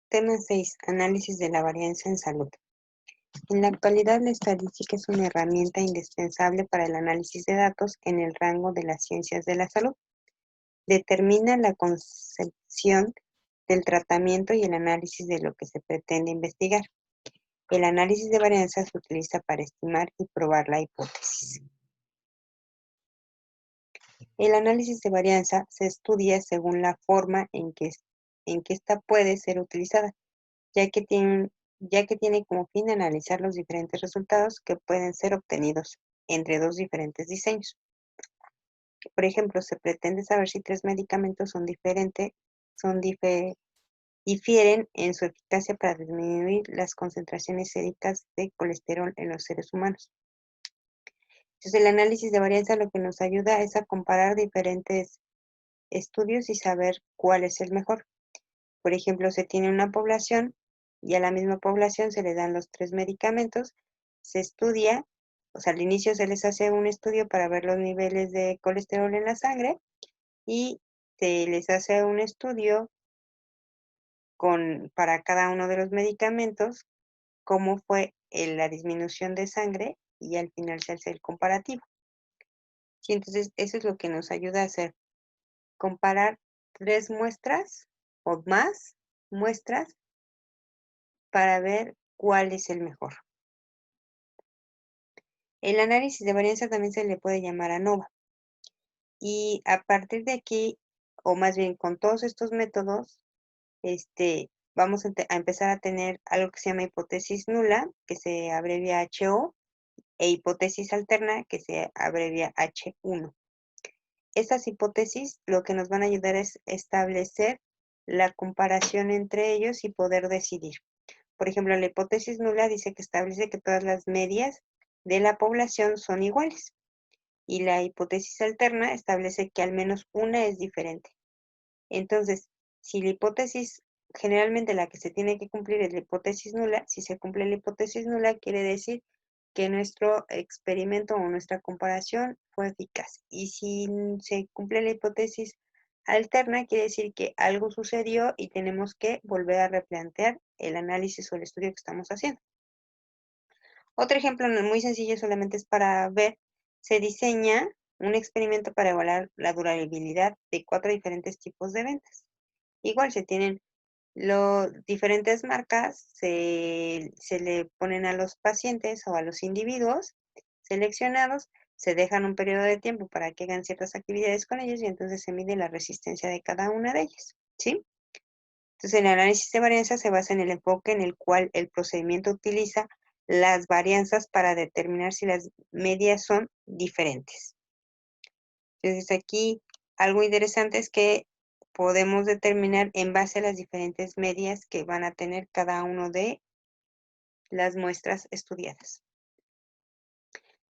Tema 6. Análisis de la varianza en salud. En la actualidad, la estadística es una herramienta indispensable para el análisis de datos en el rango de las ciencias de la salud. Determina la concepción del tratamiento y el análisis de lo que se pretende investigar. El análisis de varianza se utiliza para estimar y probar la hipótesis. El análisis de varianza se estudia según la forma en que ésta puede ser utilizada, ya que tiene como fin analizar los diferentes resultados que pueden ser obtenidos entre dos diferentes diseños. Por ejemplo, se pretende saber si tres medicamentos difieren en su eficacia para disminuir las concentraciones séricas de colesterol en los seres humanos. Entonces, el análisis de varianza lo que nos ayuda es a comparar diferentes estudios y saber cuál es el mejor. Por ejemplo, se tiene una población y a la misma población se le dan los tres medicamentos, se estudia, o sea, al inicio se les hace un estudio para ver los niveles de colesterol en la sangre y se les hace un estudio para cada uno de los medicamentos, cómo fue la disminución de sangre y al final se hace el comparativo. Sí, entonces eso es lo que nos ayuda a hacer, comparar tres muestras o más muestras para ver cuál es el mejor. El análisis de varianza también se le puede llamar ANOVA. Y a partir de aquí, o más bien con todos estos métodos, vamos a empezar a tener algo que se llama hipótesis nula, que se abrevia HO, e hipótesis alterna, que se abrevia H1. Estas hipótesis lo que nos van a ayudar es establecer la comparación entre ellos y poder decidir. Por ejemplo, la hipótesis nula dice que establece que todas las medias de la población son iguales. Y la hipótesis alterna establece que al menos una es diferente. Entonces, si la hipótesis, generalmente la que se tiene que cumplir es la hipótesis nula, si se cumple la hipótesis nula, quiere decir que nuestro experimento o nuestra comparación fue eficaz. Y si se cumple la hipótesis alterna, quiere decir que algo sucedió y tenemos que volver a replantear el análisis o el estudio que estamos haciendo. Otro ejemplo muy sencillo, solamente es para ver, se diseña un experimento para evaluar la durabilidad de 4 diferentes tipos de ventas. Igual se tienen diferentes marcas, se le ponen a los pacientes o a los individuos seleccionados, se dejan un periodo de tiempo para que hagan ciertas actividades con ellos y entonces se mide la resistencia de cada una de ellas, ¿sí? Entonces, el análisis de varianza se basa en el enfoque en el cual el procedimiento utiliza las varianzas para determinar si las medias son diferentes. Entonces, aquí algo interesante es que podemos determinar en base a las diferentes medias que van a tener cada uno de las muestras estudiadas.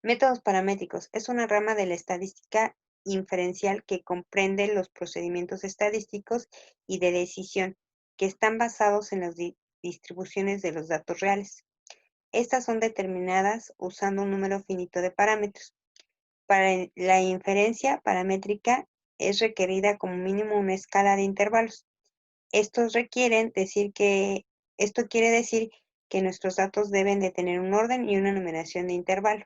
Métodos paramétricos. Es una rama de la estadística inferencial que comprende los procedimientos estadísticos y de decisión que están basados en las distribuciones de los datos reales. Estas son determinadas usando un número finito de parámetros. Para la inferencia paramétrica es requerida como mínimo una escala de intervalos. Esto quiere decir que nuestros datos deben de tener un orden y una numeración de intervalo.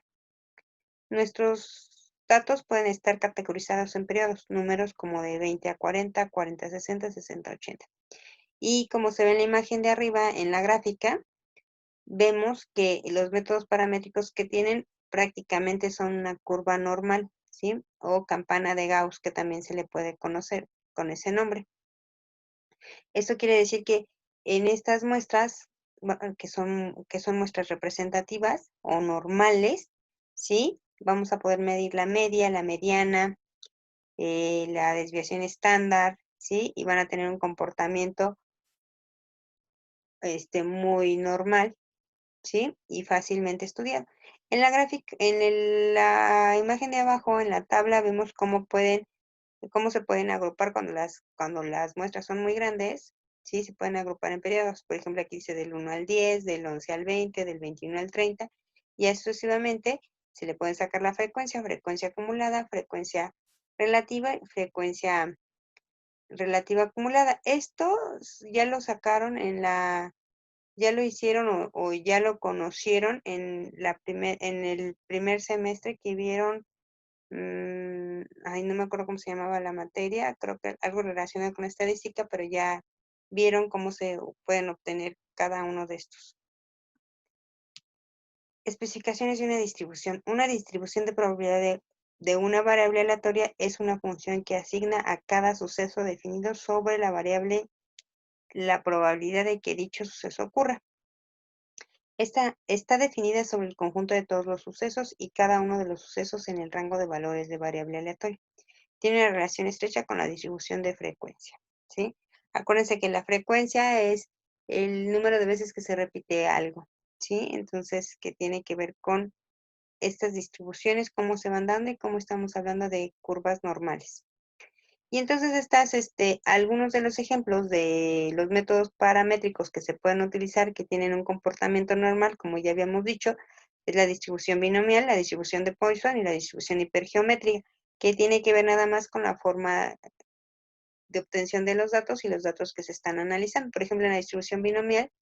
Nuestros datos pueden estar categorizados en periodos, números como de 20 a 40, 40 a 60, 60 a 80. Y como se ve en la imagen de arriba, en la gráfica, vemos que los métodos paramétricos que tienen prácticamente son una curva normal, ¿sí? O campana de Gauss, que también se le puede conocer con ese nombre. Esto quiere decir que en estas muestras, que son muestras representativas o normales, ¿sí? Vamos a poder medir la media, la mediana, la desviación estándar, ¿sí? Y van a tener un comportamiento muy normal, ¿sí? Y fácilmente estudiado. En la gráfica, la imagen de abajo, en la tabla, vemos cómo se pueden agrupar cuando las muestras son muy grandes, ¿sí? Se pueden agrupar en periodos. Por ejemplo, aquí dice del 1 al 10, del 11 al 20, del 21 al 30, y así sucesivamente se le pueden sacar la frecuencia acumulada, frecuencia relativa y frecuencia relativa acumulada. Esto ya lo sacaron ya lo hicieron o ya lo conocieron en el primer semestre que vieron, ay, no me acuerdo cómo se llamaba la materia, creo que algo relacionado con estadística, pero ya vieron cómo se pueden obtener cada uno de estos. Especificaciones de una distribución. Una distribución de probabilidad de una variable aleatoria es una función que asigna a cada suceso definido sobre la variable la probabilidad de que dicho suceso ocurra. Esta está definida sobre el conjunto de todos los sucesos y cada uno de los sucesos en el rango de valores de variable aleatoria. Tiene una relación estrecha con la distribución de frecuencia, ¿sí? Acuérdense que la frecuencia es el número de veces que se repite algo, ¿sí? Entonces, que tiene que ver con estas distribuciones, cómo se van dando y cómo estamos hablando de curvas normales. Y entonces algunos de los ejemplos de los métodos paramétricos que se pueden utilizar que tienen un comportamiento normal, como ya habíamos dicho, es la distribución binomial, la distribución de Poisson y la distribución hipergeométrica, que tiene que ver nada más con la forma de obtención de los datos y los datos que se están analizando. Por ejemplo, en la distribución binomial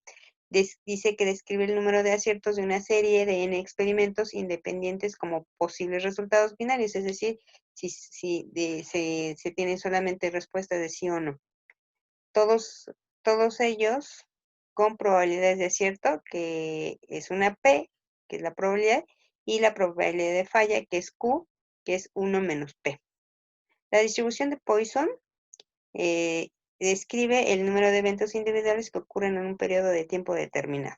dice que describe el número de aciertos de una serie de n experimentos independientes como posibles resultados binarios, es decir, se tienen solamente respuestas de sí o no. Todos ellos con probabilidades de acierto, que es una P, que es la probabilidad, y la probabilidad de falla, que es Q, que es 1 menos P. La distribución de Poisson eh, describe el número de eventos individuales que ocurren en un periodo de tiempo determinado.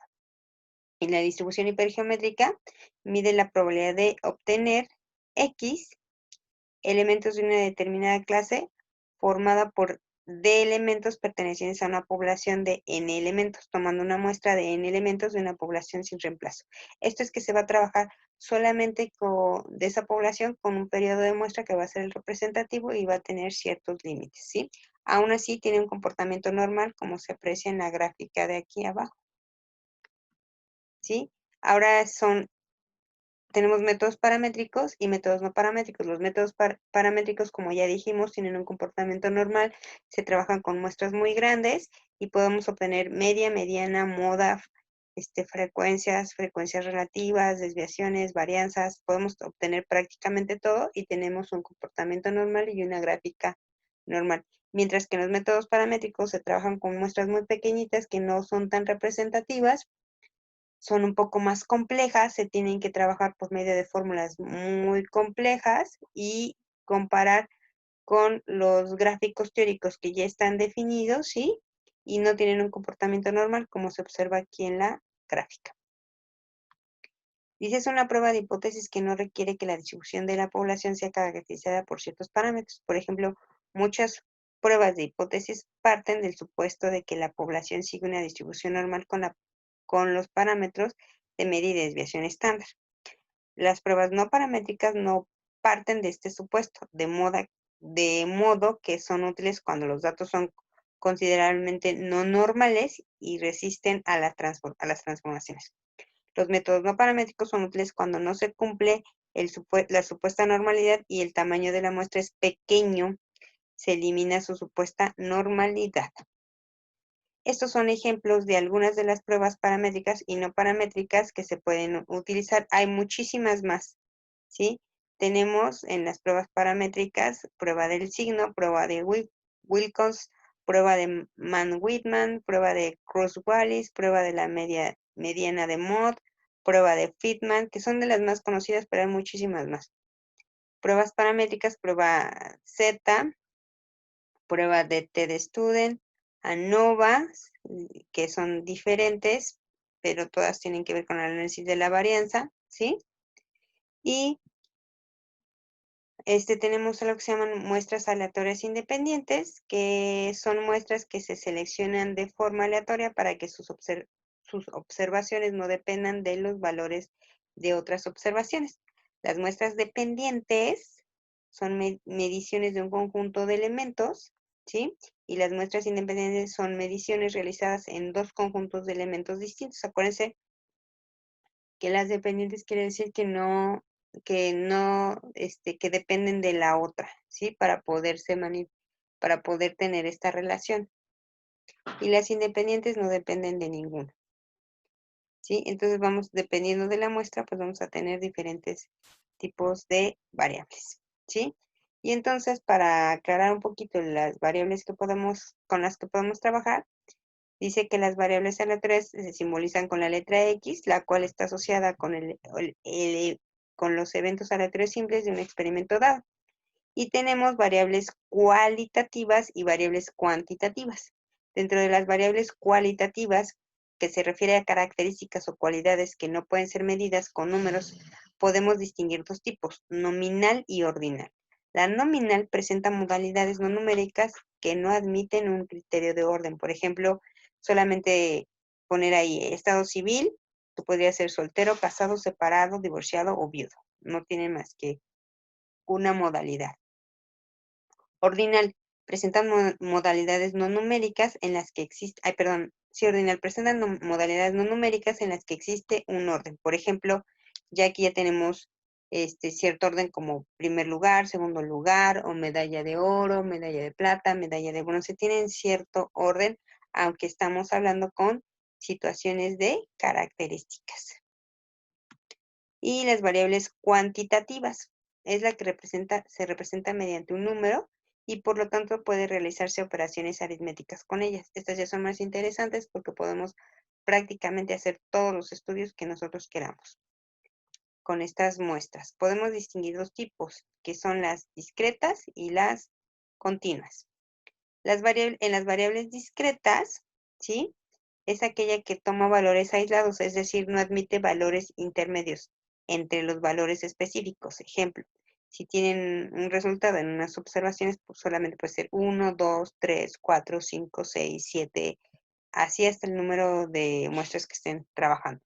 Y la distribución hipergeométrica mide la probabilidad de obtener X elementos de una determinada clase formada por D elementos pertenecientes a una población de N elementos, tomando una muestra de N elementos de una población sin reemplazo. Esto es que se va a trabajar solamente de esa población con un periodo de muestra que va a ser el representativo y va a tener ciertos límites, ¿sí? Aún así tiene un comportamiento normal como se aprecia en la gráfica de aquí abajo, ¿sí? Ahora tenemos métodos paramétricos y métodos no paramétricos. Los métodos paramétricos, como ya dijimos, tienen un comportamiento normal, se trabajan con muestras muy grandes y podemos obtener media, mediana, moda, frecuencias relativas, desviaciones, varianzas, podemos obtener prácticamente todo y tenemos un comportamiento normal y una gráfica normal. Mientras que en los métodos paramétricos se trabajan con muestras muy pequeñitas que no son tan representativas, son un poco más complejas, se tienen que trabajar por medio de fórmulas muy complejas y comparar con los gráficos teóricos que ya están definidos, ¿sí? Y no tienen un comportamiento normal como se observa aquí en la gráfica. Dice, es una prueba de hipótesis que no requiere que la distribución de la población sea caracterizada por ciertos parámetros. Por ejemplo, muchas pruebas de hipótesis parten del supuesto de que la población sigue una distribución normal con los parámetros de media y desviación estándar. Las pruebas no paramétricas no parten de este supuesto, de modo que son útiles cuando los datos son considerablemente no normales y resisten a las transformaciones. Los métodos no paramétricos son útiles cuando no se cumple la supuesta normalidad y el tamaño de la muestra es pequeño, se elimina su supuesta normalidad. Estos son ejemplos de algunas de las pruebas paramétricas y no paramétricas que se pueden utilizar. Hay muchísimas más, ¿sí? Tenemos en las pruebas paramétricas prueba del signo, prueba de Wilcox, prueba de Mann-Whitman, prueba de Cross-Wallis, prueba de la mediana de Mott, prueba de Friedman, que son de las más conocidas, pero hay muchísimas más. Pruebas paramétricas, prueba Z, prueba de TED-Student, ANOVA, que son diferentes, pero todas tienen que ver con el análisis de la varianza, ¿sí? Y tenemos algo que se llaman muestras aleatorias independientes, que son muestras que se seleccionan de forma aleatoria para que sus observaciones no dependan de los valores de otras observaciones. Las muestras dependientes son mediciones de un conjunto de elementos, ¿sí? Y las muestras independientes son mediciones realizadas en dos conjuntos de elementos distintos. Acuérdense que las dependientes quiere decir que dependen de la otra, ¿sí? Para poderse para poder tener esta relación. Y las independientes no dependen de ninguna. ¿Sí? Entonces vamos, dependiendo de la muestra, pues vamos a tener diferentes tipos de variables. ¿Sí? Y entonces, para aclarar un poquito las variables con las que podemos trabajar, dice que las variables aleatorias se simbolizan con la letra X, la cual está asociada con, con los eventos aleatorios simples de un experimento dado. Y tenemos variables cualitativas y variables cuantitativas. Dentro de las variables cualitativas, que se refiere a características o cualidades que no pueden ser medidas con números, podemos distinguir dos tipos, nominal y ordinal. La nominal presenta modalidades no numéricas que no admiten un criterio de orden. Por ejemplo, solamente poner ahí estado civil, tú podrías ser soltero, casado, separado, divorciado o viudo. No tiene más que una modalidad. Ordinal, presentan modalidades no numéricas en las que existe, ordinal, presentan modalidades no numéricas en las que existe un orden. Por ejemplo, ya aquí ya tenemos cierto orden como primer lugar, segundo lugar, o medalla de oro, medalla de plata, medalla de bronce, tienen cierto orden, aunque estamos hablando con situaciones de características. Y las variables cuantitativas es la que se representa mediante un número y por lo tanto puede realizarse operaciones aritméticas con ellas. Estas ya son más interesantes porque podemos prácticamente hacer todos los estudios que nosotros queramos con estas muestras. Podemos distinguir dos tipos, que son las discretas y las continuas. En las variables discretas, ¿sí? Es aquella que toma valores aislados, es decir, no admite valores intermedios entre los valores específicos. Ejemplo, si tienen un resultado en unas observaciones, pues solamente puede ser 1, 2, 3, 4, 5, 6, 7, así hasta el número de muestras que estén trabajando.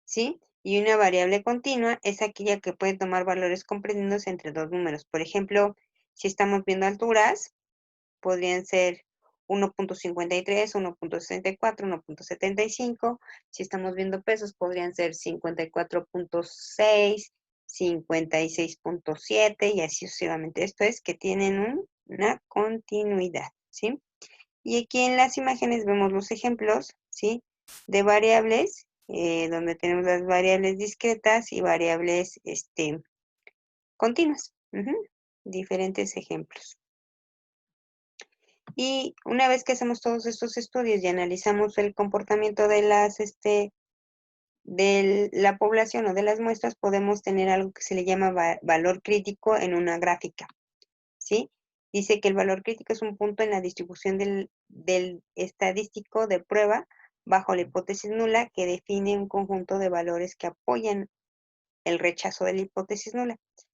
¿Sí? Y una variable continua es aquella que puede tomar valores comprendidos entre dos números. Por ejemplo, si estamos viendo alturas, podrían ser 1.53, 1.64, 1.75. Si estamos viendo pesos, podrían ser 54.6, 56.7 y así sucesivamente. Esto es que tienen una continuidad, ¿sí? Y aquí en las imágenes vemos los ejemplos, ¿sí? De variables, donde tenemos las variables discretas y variables continuas. Diferentes ejemplos. Y una vez que hacemos todos estos estudios y analizamos el comportamiento de de la población o de las muestras, podemos tener algo que se le llama valor crítico en una gráfica, ¿sí? Dice que el valor crítico es un punto en la distribución del estadístico de prueba bajo la hipótesis nula que define un conjunto de valores que apoyan el rechazo de la hipótesis nula.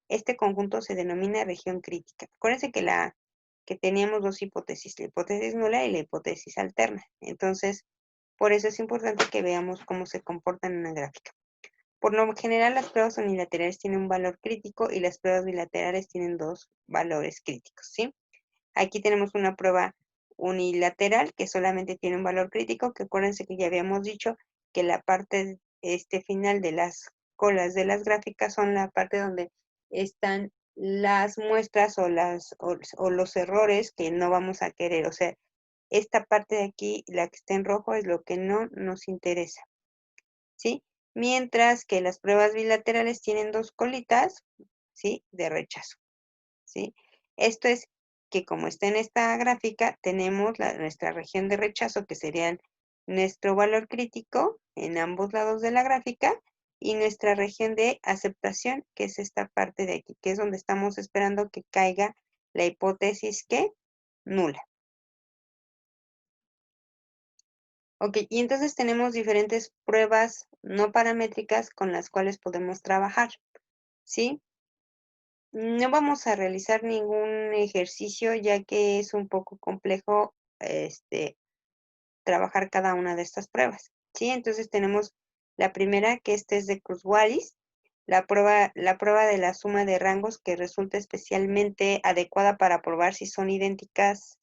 Este conjunto se denomina región crítica. Acuérdense que teníamos dos hipótesis, la hipótesis nula y la hipótesis alterna. Entonces, por eso es importante que veamos cómo se comportan en una gráfica. Por lo general, las pruebas unilaterales tienen un valor crítico y las pruebas bilaterales tienen dos valores críticos, ¿sí? Aquí tenemos una prueba unilateral que solamente tiene un valor crítico, que acuérdense que ya habíamos dicho que la parte final de las colas de las gráficas son la parte donde están las muestras o los errores que no vamos a querer. O sea, esta parte de aquí, la que está en rojo, es lo que no nos interesa, ¿sí? Mientras que las pruebas bilaterales tienen dos colitas, ¿sí? De rechazo, ¿sí? Esto es que como está en esta gráfica, tenemos nuestra región de rechazo, que serían nuestro valor crítico en ambos lados de la gráfica, y nuestra región de aceptación, que es esta parte de aquí, que es donde estamos esperando que caiga la hipótesis que nula. Ok, y entonces tenemos diferentes pruebas no paramétricas con las cuales podemos trabajar, ¿sí? No vamos a realizar ningún ejercicio ya que es un poco complejo trabajar cada una de estas pruebas, ¿sí? Entonces tenemos la primera, que es de Cruz-Wallis, la prueba de la suma de rangos que resulta especialmente adecuada para probar si son idénticas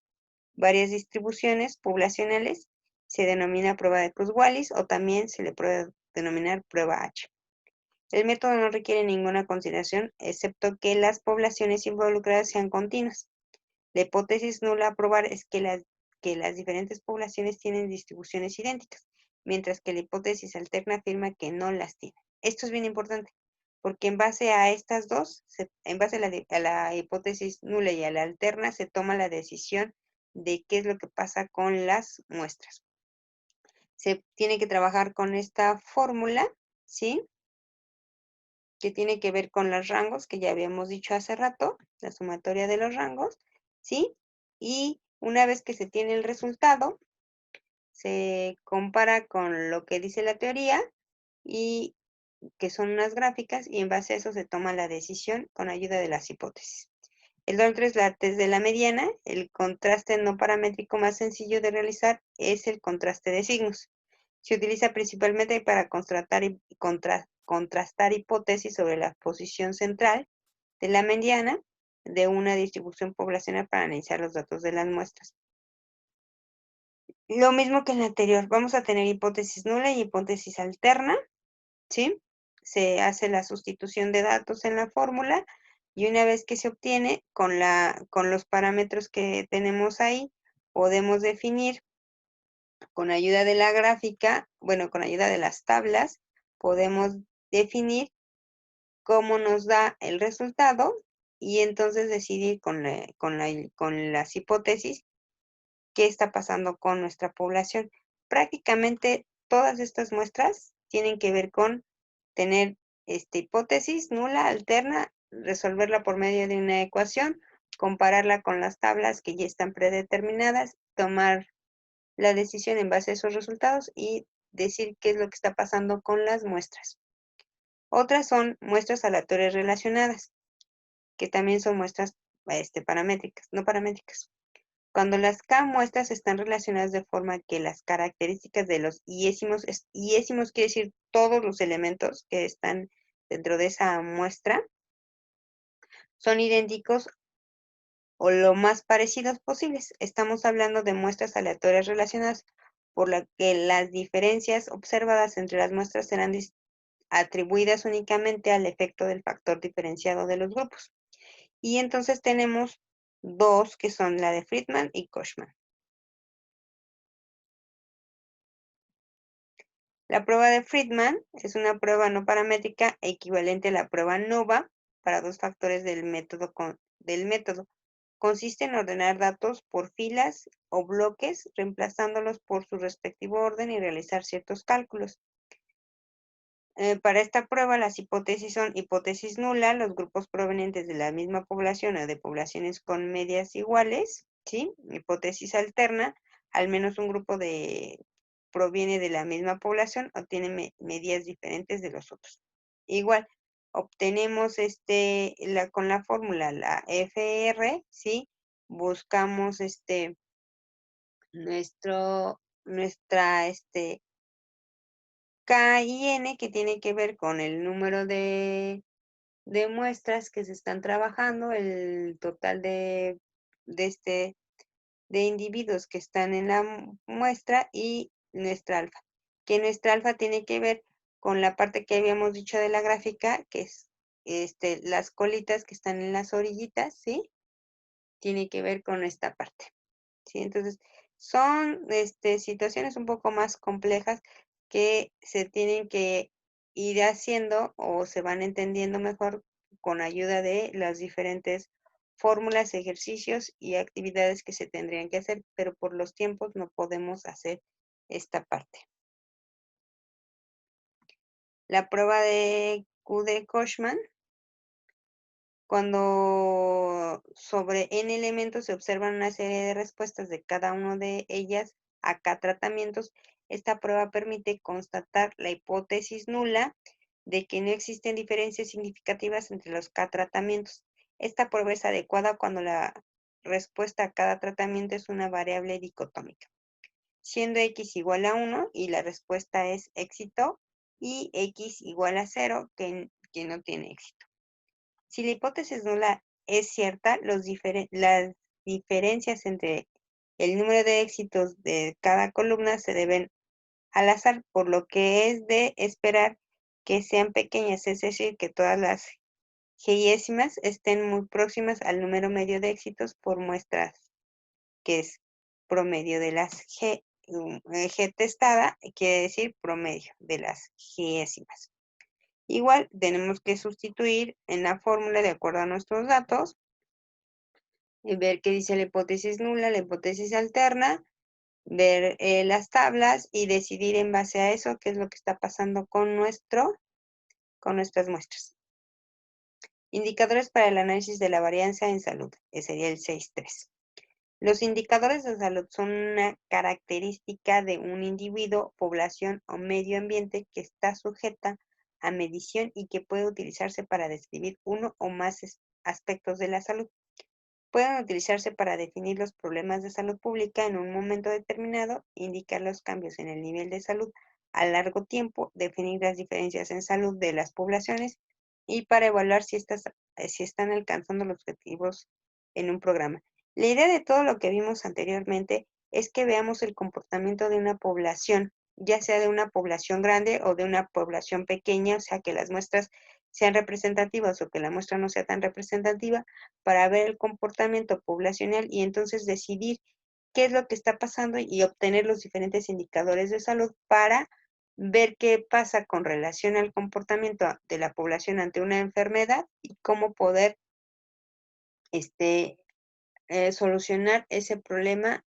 varias distribuciones poblacionales, se denomina prueba de Cruz-Wallis o también se le puede denominar prueba H. El método no requiere ninguna consideración, excepto que las poblaciones involucradas sean continuas. La hipótesis nula a probar es que las diferentes poblaciones tienen distribuciones idénticas, mientras que la hipótesis alterna afirma que no las tiene. Esto es bien importante, porque en base a estas dos, en base a la hipótesis nula y a la alterna, se toma la decisión de qué es lo que pasa con las muestras. Se tiene que trabajar con esta fórmula, ¿sí? Que tiene que ver con los rangos, que ya habíamos dicho hace rato, la sumatoria de los rangos, ¿sí? Y una vez que se tiene el resultado, se compara con lo que dice la teoría y que son unas gráficas, y en base a eso se toma la decisión con ayuda de las hipótesis. El otro es la test de la mediana. El contraste no paramétrico más sencillo de realizar es el contraste de signos. Se utiliza principalmente para contrastar hipótesis sobre la posición central de la mediana de una distribución poblacional para analizar los datos de las muestras. Lo mismo que en la anterior, vamos a tener hipótesis nula y hipótesis alterna, ¿sí? Se hace la sustitución de datos en la fórmula y una vez que se obtiene con los parámetros que tenemos ahí, podemos definir con ayuda de la gráfica, bueno, con ayuda de las tablas, podemos definir cómo nos da el resultado y entonces decidir con las hipótesis qué está pasando con nuestra población. Prácticamente todas estas muestras tienen que ver con tener hipótesis nula, alterna, resolverla por medio de una ecuación, compararla con las tablas que ya están predeterminadas, tomar la decisión en base a esos resultados y decir qué es lo que está pasando con las muestras. Otras son muestras aleatorias relacionadas, que también son muestras paramétricas, no paramétricas. Cuando las K muestras están relacionadas de forma que las características de los iésimos quiere decir todos los elementos que están dentro de esa muestra, son idénticos o lo más parecidos posibles. Estamos hablando de muestras aleatorias relacionadas, por lo que las diferencias observadas entre las muestras serán atribuidas únicamente al efecto del factor diferenciado de los grupos. Y entonces tenemos dos que son la de Friedman y Kochman. La prueba de Friedman es una prueba no paramétrica equivalente a la prueba NOVA para dos factores del método. Consiste en ordenar datos por filas o bloques, reemplazándolos por su respectivo orden y realizar ciertos cálculos. Para esta prueba, las hipótesis son hipótesis nula, los grupos provenientes de la misma población o de poblaciones con medias iguales, ¿sí? Hipótesis alterna, al menos un grupo proviene de la misma población o tiene medias diferentes de los otros. Igual, obtenemos con la fórmula, la FR, ¿sí? Buscamos nuestra K y N, que tiene que ver con el número de muestras que se están trabajando, el total de de individuos que están en la muestra y nuestra alfa. Que nuestra alfa tiene que ver con la parte que habíamos dicho de la gráfica, que es las colitas que están en las orillitas, ¿sí? Tiene que ver con esta parte, ¿sí? Entonces, son situaciones un poco más complejas que se tienen que ir haciendo o se van entendiendo mejor con ayuda de las diferentes fórmulas, ejercicios y actividades que se tendrían que hacer, pero por los tiempos no podemos hacer esta parte. La prueba de Q de Kochman, cuando sobre n elementos se observan una serie de respuestas de cada uno de ellas a K tratamientos, esta prueba permite constatar la hipótesis nula de que no existen diferencias significativas entre los K tratamientos. Esta prueba es adecuada cuando la respuesta a cada tratamiento es una variable dicotómica, siendo X igual a 1 y la respuesta es éxito, y X igual a 0 que no tiene éxito. Si la hipótesis nula es cierta, las diferencias entre el número de éxitos de cada columna se deben al azar, por lo que es de esperar que sean pequeñas, es decir, que todas las G estén muy próximas al número medio de éxitos por muestras, que es promedio de las G testada, quiere decir promedio de las Gésimas. Igual tenemos que sustituir en la fórmula de acuerdo a nuestros datos y ver qué dice la hipótesis nula, la hipótesis alterna, ver las tablas y decidir en base a eso qué es lo que está pasando con nuestras muestras. Indicadores para el análisis de la varianza en salud, ese sería el 6.3. Los indicadores de salud son una característica de un individuo, población o medio ambiente que está sujeta a medición y que puede utilizarse para describir uno o más aspectos de la salud. Pueden utilizarse para definir los problemas de salud pública en un momento determinado, indicar los cambios en el nivel de salud a largo tiempo, definir las diferencias en salud de las poblaciones y para evaluar si están alcanzando los objetivos en un programa. La idea de todo lo que vimos anteriormente es que veamos el comportamiento de una población, ya sea de una población grande o de una población pequeña, o sea, que las muestras sean representativas o que la muestra no sea tan representativa, para ver el comportamiento poblacional y entonces decidir qué es lo que está pasando y obtener los diferentes indicadores de salud para ver qué pasa con relación al comportamiento de la población ante una enfermedad y cómo poder solucionar ese problema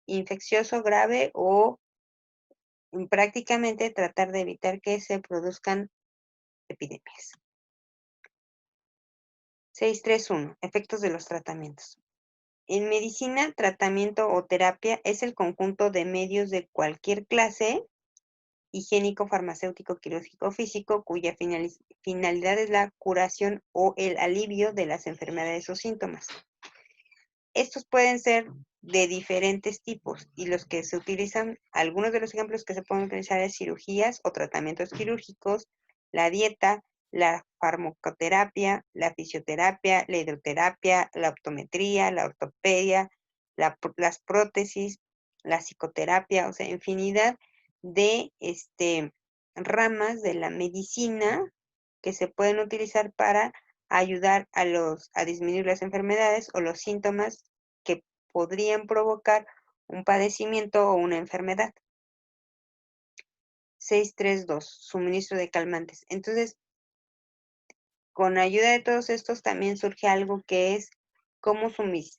infeccioso grave o prácticamente tratar de evitar que se produzcan epidemias. 6.3.1. Efectos de los tratamientos. En medicina, tratamiento o terapia es el conjunto de medios de cualquier clase, higiénico, farmacéutico, quirúrgico, físico, cuya finalidad es la curación o el alivio de las enfermedades o síntomas. Estos pueden ser de diferentes tipos y los que se utilizan, algunos de los ejemplos que se pueden utilizar es cirugías o tratamientos quirúrgicos, la dieta, la farmacoterapia, la fisioterapia, la hidroterapia, la optometría, la ortopedia, las prótesis, la psicoterapia, o sea, infinidad de ramas de la medicina que se pueden utilizar para ayudar a disminuir las enfermedades o los síntomas que podrían provocar un padecimiento o una enfermedad. 6.3.2. Suministro de calmantes. Entonces, con ayuda de todos estos también surge algo que es cómo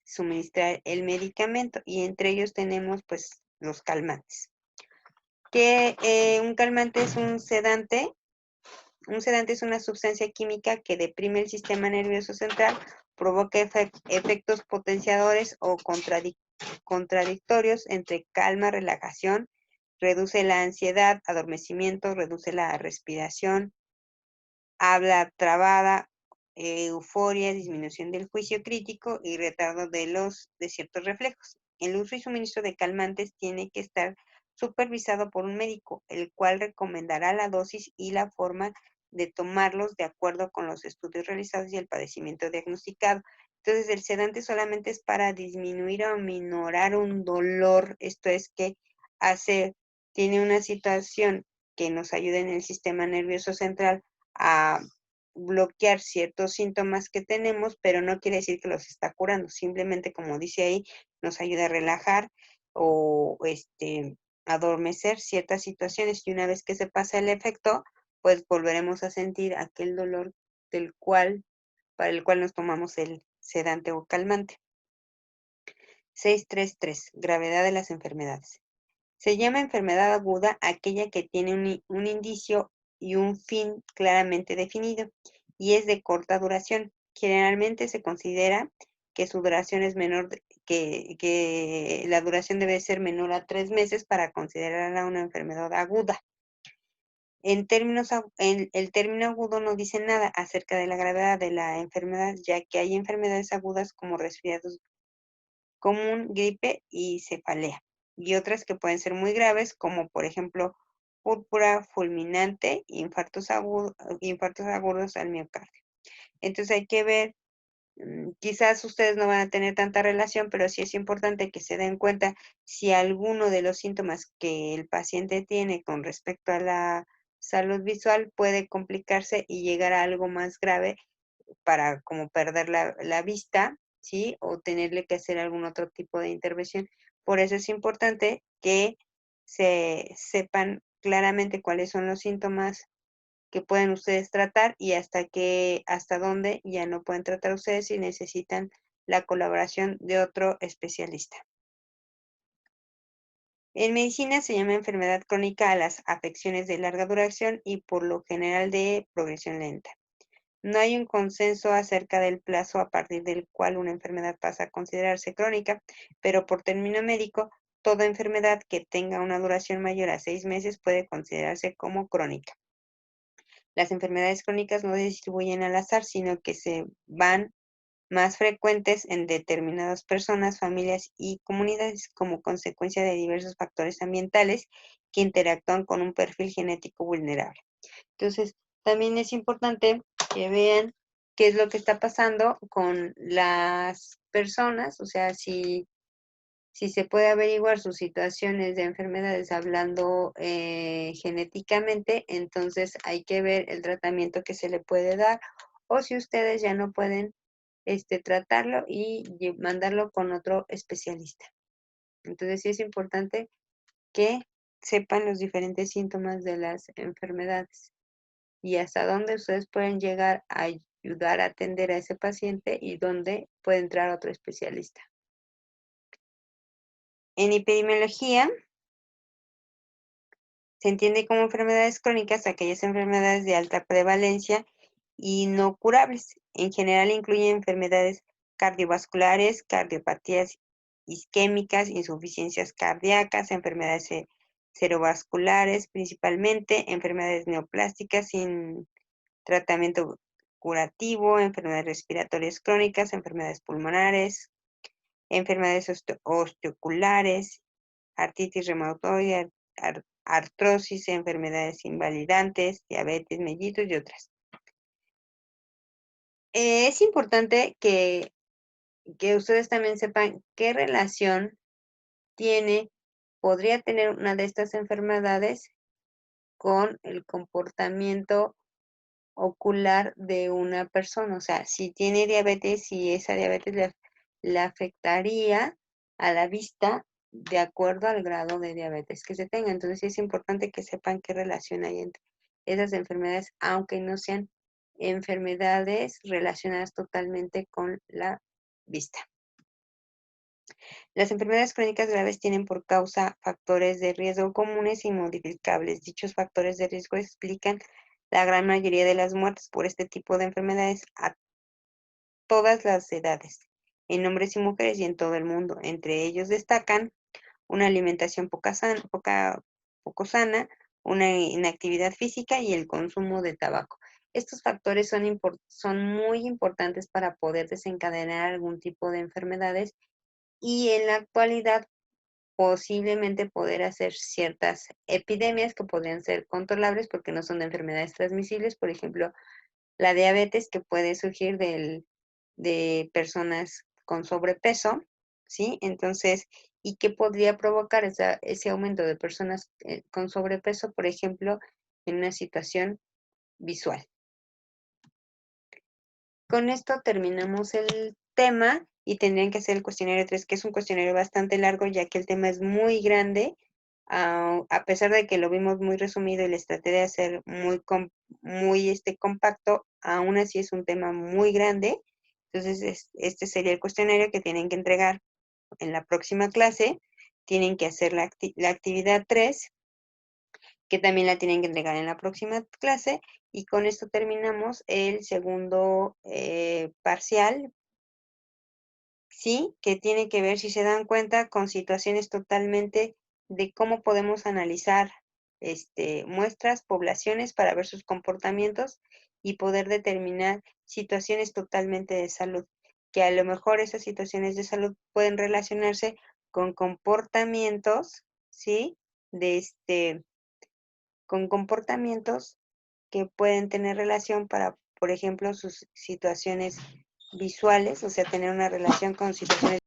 suministrar el medicamento y entre ellos tenemos pues los calmantes. Que un calmante es un sedante. Un sedante es una sustancia química que deprime el sistema nervioso central, provoca efectos potenciadores o contradictorios entre calma, relajación, reduce la ansiedad, adormecimiento, reduce la respiración, habla trabada, euforia, disminución del juicio crítico y retardo de ciertos reflejos. El uso y suministro de calmantes tiene que estar supervisado por un médico, el cual recomendará la dosis y la forma de tomarlos de acuerdo con los estudios realizados y el padecimiento diagnosticado. Entonces, el sedante solamente es para disminuir o minorar un dolor, esto es que tiene una situación que nos ayuda en el sistema nervioso central a bloquear ciertos síntomas que tenemos, pero no quiere decir que los está curando, simplemente como dice ahí, nos ayuda a relajar o adormecer ciertas situaciones y una vez que se pasa el efecto, pues volveremos a sentir aquel dolor para el cual nos tomamos el sedante o calmante. 6.3.3. Gravedad de las enfermedades. Se llama enfermedad aguda aquella que tiene un indicio y un fin claramente definido y es de corta duración. Generalmente se considera que su duración es menor, que la duración debe ser menor a 3 meses para considerarla una enfermedad aguda. El término agudo no dice nada acerca de la gravedad de la enfermedad, ya que hay enfermedades agudas como resfriados común, gripe y cefalea, y otras que pueden ser muy graves, como por ejemplo púrpura fulminante, infartos agudos al miocardio. Entonces hay que ver, quizás ustedes no van a tener tanta relación, pero sí es importante que se den cuenta si alguno de los síntomas que el paciente tiene con respecto a la salud visual puede complicarse y llegar a algo más grave para como perder la vista, ¿sí? O tenerle que hacer algún otro tipo de intervención. Por eso es importante que se sepan claramente cuáles son los síntomas que pueden ustedes tratar y hasta dónde ya no pueden tratar ustedes y necesitan la colaboración de otro especialista. En medicina se llama enfermedad crónica a las afecciones de larga duración y por lo general de progresión lenta. No hay un consenso acerca del plazo a partir del cual una enfermedad pasa a considerarse crónica, pero por término médico, toda enfermedad que tenga una duración mayor a 6 meses puede considerarse como crónica. Las enfermedades crónicas no se distribuyen al azar, sino que se van más frecuentes en determinadas personas, familias y comunidades como consecuencia de diversos factores ambientales que interactúan con un perfil genético vulnerable. Entonces, también es importante que vean qué es lo que está pasando con las personas, o sea, si se puede averiguar sus situaciones de enfermedades hablando genéticamente, entonces hay que ver el tratamiento que se le puede dar o si ustedes ya no pueden tratarlo y mandarlo con otro especialista. Entonces sí es importante que sepan los diferentes síntomas de las enfermedades y hasta dónde ustedes pueden llegar a ayudar a atender a ese paciente y dónde puede entrar otro especialista. En epidemiología se entiende como enfermedades crónicas aquellas enfermedades de alta prevalencia y no curables. En general incluyen enfermedades cardiovasculares, cardiopatías isquémicas, insuficiencias cardíacas, enfermedades cerebrovasculares principalmente, enfermedades neoplásticas sin tratamiento curativo, enfermedades respiratorias crónicas, enfermedades pulmonares, enfermedades osteoculares, artritis reumatoide, artrosis, enfermedades invalidantes, diabetes mellitus y otras. Es importante que ustedes también sepan qué relación podría tener una de estas enfermedades con el comportamiento ocular de una persona. O sea, si tiene diabetes, si esa diabetes le afectaría a la vista de acuerdo al grado de diabetes que se tenga. Entonces sí es importante que sepan qué relación hay entre esas enfermedades, aunque no sean enfermedades relacionadas totalmente con la vista. Las enfermedades crónicas graves tienen por causa factores de riesgo comunes y modificables. Dichos factores de riesgo explican la gran mayoría de las muertes por este tipo de enfermedades a todas las edades, en hombres y mujeres y en todo el mundo. Entre ellos destacan una alimentación poco sana, una inactividad física y el consumo de tabaco. Estos factores son muy importantes para poder desencadenar algún tipo de enfermedades y en la actualidad posiblemente poder hacer ciertas epidemias que podrían ser controlables porque no son de enfermedades transmisibles, por ejemplo, la diabetes que puede surgir de personas con sobrepeso, ¿sí? Entonces, ¿y qué podría provocar ese aumento de personas con sobrepeso, por ejemplo, en una situación visual? Con esto terminamos el tema y tendrían que hacer el cuestionario 3, que es un cuestionario bastante largo, ya que el tema es muy grande. A pesar de que lo vimos muy resumido y les traté de hacer muy compacto, aún así es un tema muy grande. Entonces, este sería el cuestionario que tienen que entregar en la próxima clase. Tienen que hacer la actividad 3, que también la tienen que entregar en la próxima clase. Y con esto terminamos el segundo parcial, ¿sí? Que tiene que ver, si se dan cuenta, con situaciones totalmente de cómo podemos analizar muestras, poblaciones para ver sus comportamientos y poder determinar situaciones totalmente de salud, que a lo mejor esas situaciones de salud pueden relacionarse con comportamientos, ¿sí? De con comportamientos que pueden tener relación para, por ejemplo, sus situaciones visuales, o sea, tener una relación con situaciones